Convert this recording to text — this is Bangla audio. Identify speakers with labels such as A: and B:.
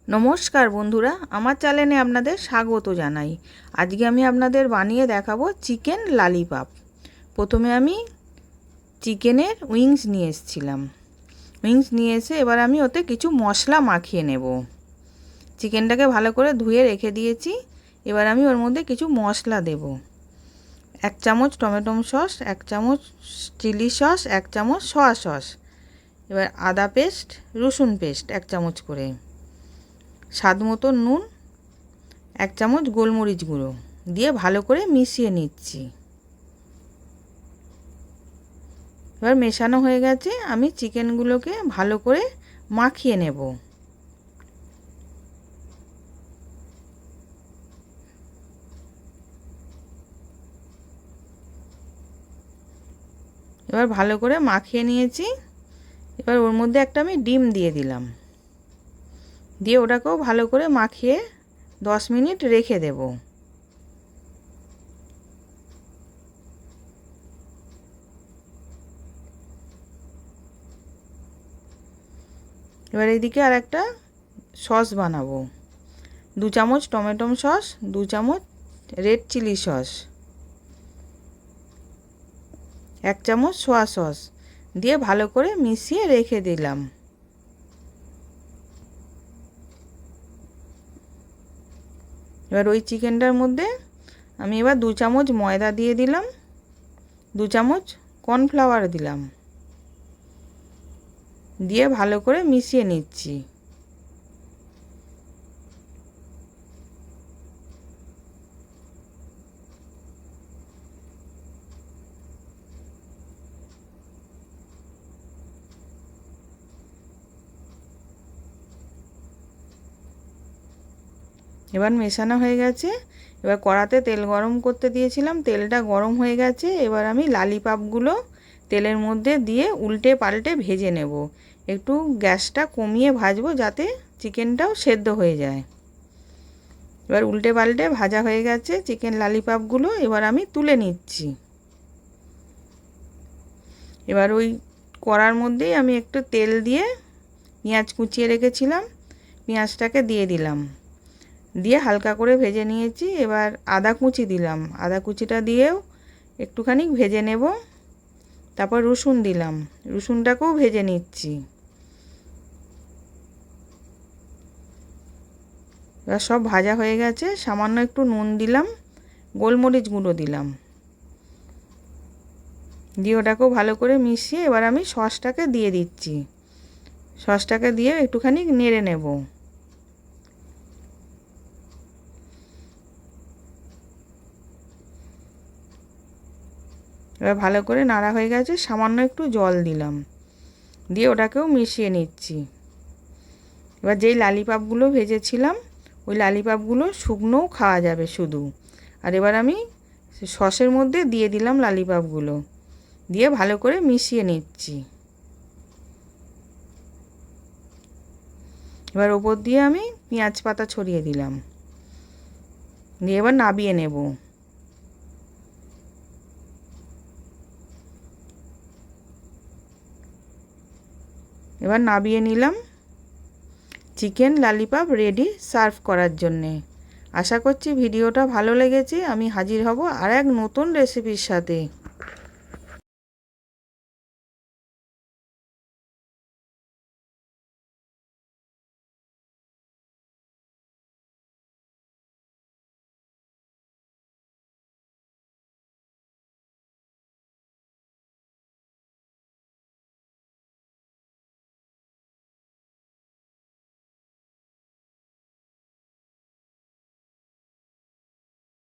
A: নমস্কার বন্ধুরা, আমার চ্যানেলে আপনাদের স্বাগত জানাই। আজকে আমি আপনাদের বানিয়ে দেখাবো চিকেন লালিপপ। প্রথমে আমি চিকেনের উইংস নিয়ে এসেছিলাম। উইংস নিয়ে এসে এবার আমি ওতে কিছু মশলা মাখিয়ে নেব। চিকেনটাকে ভালো করে ধুয়ে রেখে দিয়েছি। এবার আমি ওর মধ্যে কিছু মশলা দেব। 1 চামচ টমেটো সস, 1 চামচ চিলি সস, 1 চামচ সয়া সস। এবার আদা পেস্ট, রসুন পেস্ট 1 চামচ করে, স্বাদ মতো নুন, 1 চামচ গোলমরিচ গুঁড়ো দিয়ে ভালো করে মিশিয়ে নিচ্ছি। এবার মেশানো হয়ে গেছে, আমি চিকেনগুলোকে ভালো করে মাখিয়ে নেব। এবার ভালো করে মাখিয়ে নিয়েছি। এবার ওর মধ্যে একটা আমি ডিম দিয়ে দিলাম, দিয়ে ওটাকেও ভালো করে মাখিয়ে 10 মিনিট রেখে দেব। এবার এইদিকে আর একটা সস বানাবো। 2 চামচ টমেটো সস, 2 চামচ রেড চিলি সস, 1 চামচ সয়া সস দিয়ে ভালো করে মিশিয়ে রেখে দিলাম। এবার ওই চিকেনটার মধ্যে আমি এবার 2 চামচ ময়দা দিয়ে দিলাম, 2 চামচ কর্নফ্লাওয়ার দিলাম, দিয়ে ভালো করে মিশিয়ে নিচ্ছি। এবার মেশানো হয়ে গেছে। এবার কড়াতে তেল গরম করতে দিয়েছিলাম, তেলটা গরম হয়ে গেছে। এবার আমি লালিপপগুলো তেলের মধ্যে দিয়ে উল্টে পাল্টে ভেজে নেব। একটু গ্যাসটা কমিয়ে ভাজবো যাতে চিকেনটাও সেদ্ধ হয়ে যায়। এবার উল্টে পাল্টে ভাজা হয়ে গেছে চিকেন লালিপপগুলো, এবার আমি তুলে নিচ্ছি। এবার ওই কড়ার মধ্যেই আমি একটু তেল দিয়ে পেঁয়াজ কুচিয়ে রেখেছিলাম, পেঁয়াজটাকে দিয়ে দিলাম, দিয়ে হালকা করে ভেজে নিয়েছি। এবার আদা কুচি দিলাম, আদা কুচিটা দিয়েও একটুখানি ভেজে নেব। তারপর রসুন দিলাম, রসুনটাকেও ভেজে নিচ্ছি। এবার সব ভাজা হয়ে গেছে, সামান্য একটু নুন দিলাম, গোলমরিচ গুঁড়ো দিলাম, দিয়ে ওটাকেও ভালো করে মিশিয়ে এবার আমি সসটাকে দিয়ে দিচ্ছি। সসটাকে দিয়ে একটুখানি নেড়ে নেব। এবার ভালো করে নাড়া হয়ে গেছে, সামান্য একটু জল দিলাম, দিয়ে ওটাকেও মিশিয়ে নিচ্ছি। এবার যেই লালিপপগুলো ভেজেছিলাম ওই লালিপপগুলো শুকনোও খাওয়া যাবে শুধু। আর এবার আমি সসের মধ্যে দিয়ে দিলাম লালিপপগুলো, দিয়ে ভালো করে মিশিয়ে নিচ্ছি। এবার ওপর দিয়ে আমি পেঁয়াজ পাতা ছড়িয়ে দিলাম, দিয়ে এবার নাবিয়ে নেব। এবার নাবিয়ে নিলাম। চিকেন লালিপপ রেডি সার্ভ করার জন্যে। আশা করছি ভিডিওটা ভালো লেগেছে। আমি হাজির হব আর এক নতুন রেসিপির সাথে।